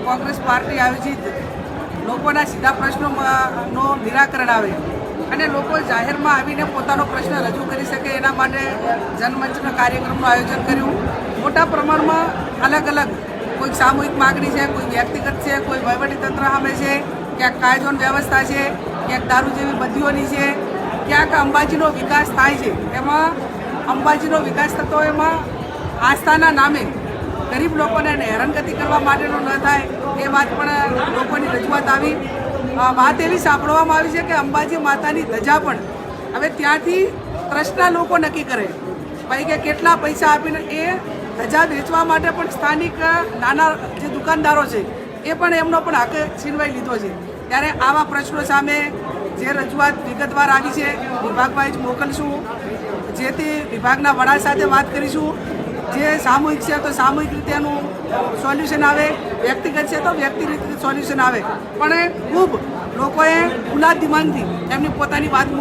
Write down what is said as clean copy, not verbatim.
Congress party આયોજિત લોકોના સીધા પ્રશ્નોનો નિરાકરણ આવે અને લોકો જાહેરમાં આવીને પોતાનો પ્રશ્ન રજૂ કરી શકે એના માટે જનમંચના કાર્યક્રમનું આયોજન કર્યું। મોટા પ્રમાણમાં અલગ અલગ કોઈ સામૂહિક માગણી છે, કોઈ વ્યક્તિગત છે, કોઈ વહીવટીતંત્ર સામે છે, ક્યાંક કાયદો વ્યવસ્થા છે, ક્યાંક દારૂ જેવી બંધીઓની છે, ક્યાંક અંબાજીનો વિકાસ થાય છે। એમાં અંબાજીનો વિકાસ થતો એમાં આસ્થાના નામે ગરીબ લોકોને હેરાનગતિ કરવા માટેનો ન થાય એ વાત પણ લોકોની રજૂઆત આવી। વાત એવી સાંભળવામાં આવી છે કે અંબાજી માતાની ધજા પણ હવે ત્યાંથી ટ્રસ્ટના લોકો નક્કી કરે ભાઈ કે કેટલા પૈસા આપીને એ ધજા વેચવા માટે પણ સ્થાનિક નાના જે દુકાનદારો છે એ પણ એમનો પણ હક છીનવાઈ લીધો છે। ત્યારે આવા પ્રશ્નો સામે જે રજૂઆત વિગતવાર આવી છે વિભાગમાં જ મોકલશું, જેથી વિભાગના વડા સાથે વાત કરીશું। જે સામૂહિક છે તો સામૂહિક રીતે એનું સોલ્યુશન આવે, વ્યક્તિગત છે તો વ્યક્તિગત સોલ્યુશન આવે, પણ ખૂબ લોકોએ ખુલ્લા દિમાગથી એમની પોતાની વાત